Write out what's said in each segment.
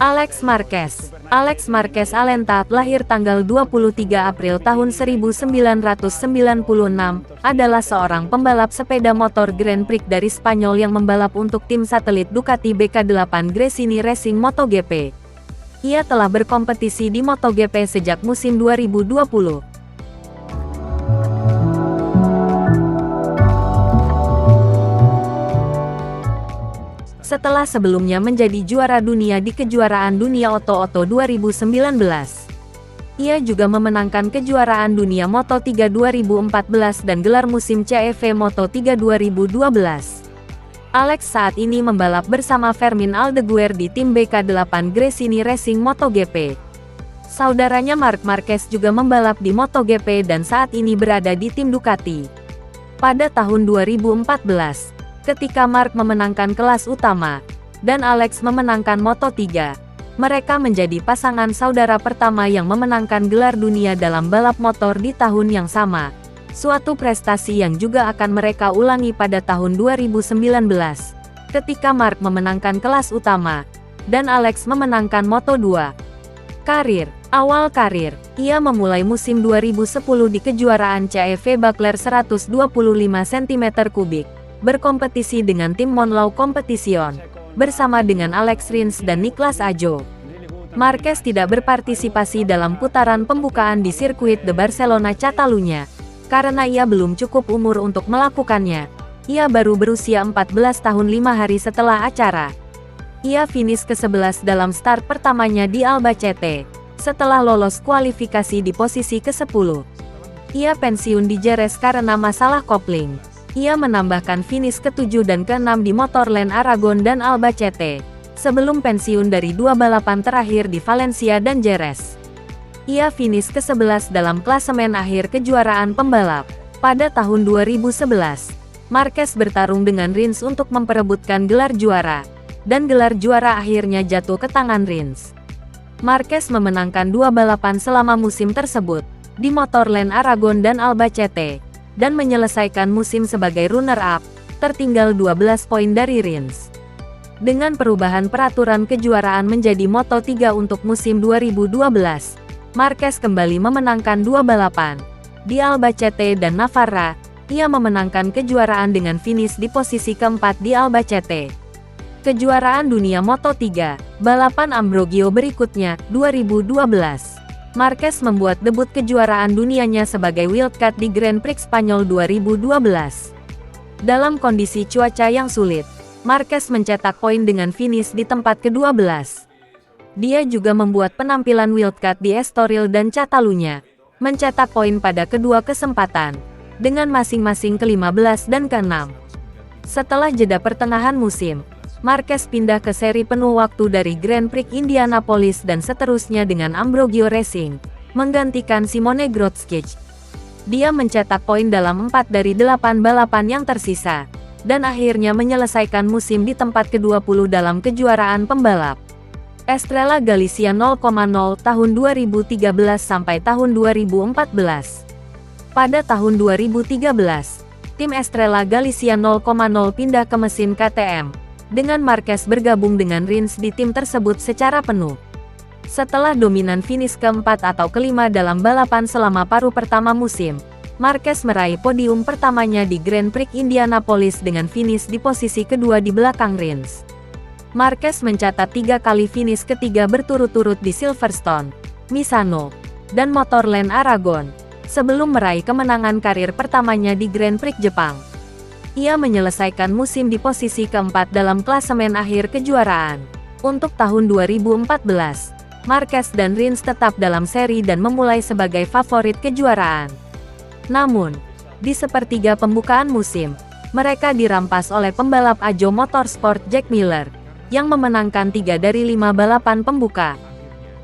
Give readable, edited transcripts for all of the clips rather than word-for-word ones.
Alex Marquez. Alex Marquez Alenta, lahir tanggal 23 April tahun 1996, adalah seorang pembalap sepeda motor Grand Prix dari Spanyol yang membalap untuk tim satelit Ducati BK8 Gresini Racing MotoGP. Ia telah berkompetisi di MotoGP sejak musim 2020. Setelah sebelumnya menjadi juara dunia di kejuaraan dunia Oto 2019. Ia juga memenangkan kejuaraan dunia Moto3 2014 dan gelar musim CEV Moto3 2012. Alex saat ini membalap bersama Fermin Aldeguer di tim BK8 Gresini Racing MotoGP. Saudaranya Marc Marquez juga membalap di MotoGP dan saat ini berada di tim Ducati. Pada tahun 2014, ketika Marc memenangkan kelas utama, dan Alex memenangkan Moto3, mereka menjadi pasangan saudara pertama yang memenangkan gelar dunia dalam balap motor di tahun yang sama. Suatu prestasi yang juga akan mereka ulangi pada tahun 2019, ketika Marc memenangkan kelas utama, dan Alex memenangkan Moto2. Awal karir, ia memulai musim 2010 di kejuaraan CEV Bakler 125 cm3. Berkompetisi dengan tim Monlau Competition, bersama dengan Alex Rins dan Niklas Ajo. Marquez tidak berpartisipasi dalam putaran pembukaan di sirkuit de Barcelona Catalunya, karena ia belum cukup umur untuk melakukannya. Ia baru berusia 14 tahun 5 hari setelah acara. Ia finish ke-11 dalam start pertamanya di Albacete, setelah lolos kualifikasi di posisi ke-10. Ia pensiun di Jerez karena masalah kopling. Ia menambahkan finish ke-7 dan ke-6 di Motorland Aragon dan Albacete, sebelum pensiun dari dua balapan terakhir di Valencia dan Jerez. Ia finish ke-11 dalam klasemen akhir kejuaraan pembalap. Pada tahun 2011, Marquez bertarung dengan Rins untuk memperebutkan gelar juara, dan gelar juara akhirnya jatuh ke tangan Rins. Marquez memenangkan dua balapan selama musim tersebut, di Motorland Aragon dan Albacete, dan menyelesaikan musim sebagai runner-up, tertinggal 12 poin dari Rins. Dengan perubahan peraturan kejuaraan menjadi Moto3 untuk musim 2012, Marquez kembali memenangkan dua balapan. Di Albacete dan Navarra, ia memenangkan kejuaraan dengan finish di posisi keempat di Albacete. Kejuaraan dunia Moto3, balapan Ambrogio berikutnya, 2012. Marquez membuat debut kejuaraan dunianya sebagai wildcard di Grand Prix Spanyol 2012. Dalam kondisi cuaca yang sulit, Marquez mencetak poin dengan finish di tempat ke-12. Dia juga membuat penampilan wildcard di Estoril dan Catalunya, mencetak poin pada kedua kesempatan, dengan masing-masing ke-15 dan ke-6. Setelah jeda pertengahan musim, Marquez pindah ke seri penuh waktu dari Grand Prix Indianapolis dan seterusnya dengan Ambrogio Racing, menggantikan Simone Grotzky. Dia mencetak poin dalam 4 dari 8 balapan yang tersisa, dan akhirnya menyelesaikan musim di tempat ke-20 dalam kejuaraan pembalap. Estrella Galicia 0,0 tahun 2013 sampai tahun 2014. Pada tahun 2013, tim Estrella Galicia 0,0 pindah ke mesin KTM, dengan Marquez bergabung dengan Rins di tim tersebut secara penuh. Setelah dominan finish keempat atau kelima dalam balapan selama paruh pertama musim, Marquez meraih podium pertamanya di Grand Prix Indianapolis dengan finish di posisi kedua di belakang Rins. Marquez mencatat 3 kali finish ketiga berturut-turut di Silverstone, Misano, dan Motorland Aragon, sebelum meraih kemenangan karir pertamanya di Grand Prix Jepang. Ia menyelesaikan musim di posisi keempat dalam klasemen akhir kejuaraan. Untuk tahun 2014, Marquez dan Rins tetap dalam seri dan memulai sebagai favorit kejuaraan. Namun, di sepertiga pembukaan musim, mereka dirampas oleh pembalap Ajo Motorsport Jack Miller, yang memenangkan 3 dari 5 balapan pembuka.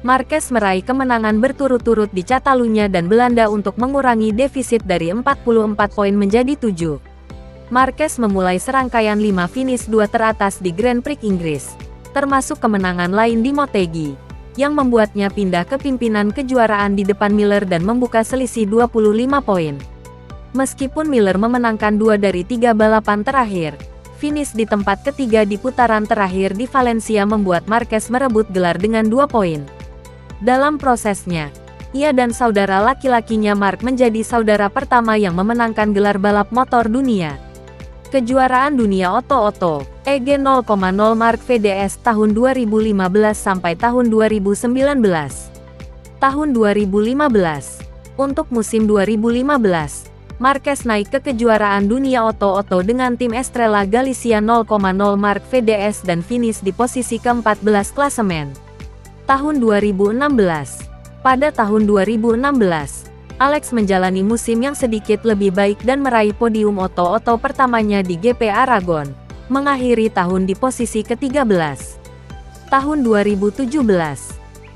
Marquez meraih kemenangan berturut-turut di Catalunya dan Belanda untuk mengurangi defisit dari 44 poin menjadi 7. Marquez memulai serangkaian 5 finish 2 teratas di Grand Prix Inggris, termasuk kemenangan lain di Motegi, yang membuatnya pindah ke pimpinan kejuaraan di depan Miller dan membuka selisih 25 poin. Meskipun Miller memenangkan 2 dari 3 balapan terakhir, Finish di tempat ketiga di putaran terakhir di Valencia membuat Marquez merebut gelar dengan 2 poin. Dalam prosesnya, ia dan saudara laki-lakinya Marc menjadi saudara pertama yang memenangkan gelar balap motor dunia. Kejuaraan Dunia Oto-Oto, EG 0,0 Marc VDS tahun 2015 sampai tahun 2019. Tahun 2015. Untuk musim 2015, Marquez naik ke kejuaraan dunia Oto-Oto dengan tim Estrella Galicia 0,0 Marc VDS dan finish di posisi ke-14 klasemen. Tahun 2016. Pada tahun 2016, Alex menjalani musim yang sedikit lebih baik dan meraih podium Oto-Oto pertamanya di GP Aragon, mengakhiri tahun di posisi ke-13. Tahun 2017.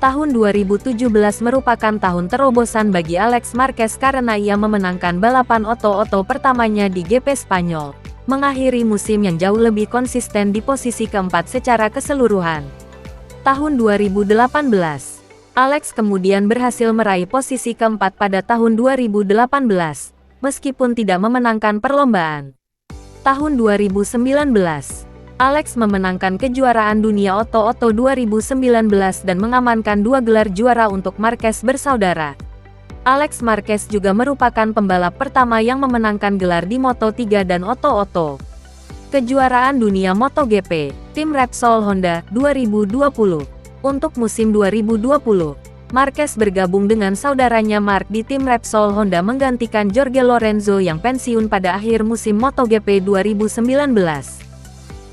Tahun 2017 merupakan tahun terobosan bagi Alex Marquez karena ia memenangkan balapan Oto-Oto pertamanya di GP Spanyol, mengakhiri musim yang jauh lebih konsisten di posisi keempat secara keseluruhan. Tahun 2018. Alex kemudian berhasil meraih posisi keempat pada tahun 2018, meskipun tidak memenangkan perlombaan. Tahun 2019, Alex memenangkan kejuaraan dunia Oto-Oto 2019 dan mengamankan 2 gelar juara untuk Marquez bersaudara. Alex Marquez juga merupakan pembalap pertama yang memenangkan gelar di Moto3 dan Oto-Oto. Kejuaraan dunia MotoGP, tim Repsol Honda 2020. Untuk musim 2020, Marquez bergabung dengan saudaranya Marc di tim Repsol Honda menggantikan Jorge Lorenzo yang pensiun pada akhir musim MotoGP 2019.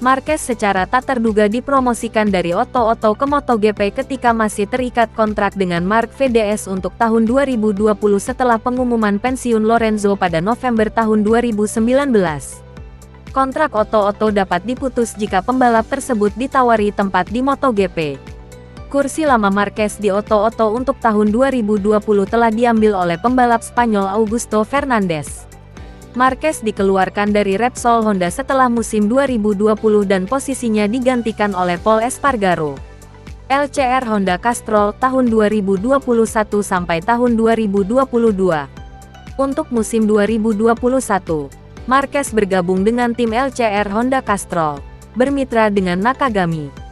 Marquez secara tak terduga dipromosikan dari Oto-Oto ke MotoGP ketika masih terikat kontrak dengan Marc VDS untuk tahun 2020 setelah pengumuman pensiun Lorenzo pada November tahun 2019. Kontrak Oto-Oto dapat diputus jika pembalap tersebut ditawari tempat di MotoGP. Kursi lama Marquez di Oto-Oto untuk tahun 2020 telah diambil oleh pembalap Spanyol Augusto Fernandez. Marquez dikeluarkan dari Repsol Honda setelah musim 2020 dan posisinya digantikan oleh Pol Espargaro. LCR Honda Castrol tahun 2021 sampai tahun 2022. Untuk musim 2021, Marquez bergabung dengan tim LCR Honda Castrol, bermitra dengan Nakagami.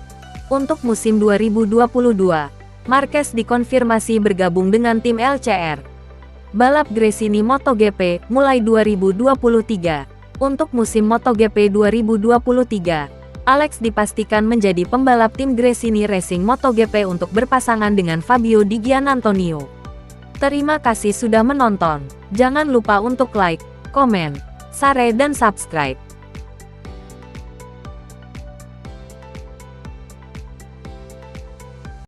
Untuk musim 2022, Marquez dikonfirmasi bergabung dengan tim LCR. Balap Gresini MotoGP, mulai 2023. Untuk musim MotoGP 2023, Alex dipastikan menjadi pembalap tim Gresini Racing MotoGP untuk berpasangan dengan Fabio Di Giannantonio. Terima kasih sudah menonton. Jangan lupa untuk like, komen, share dan subscribe.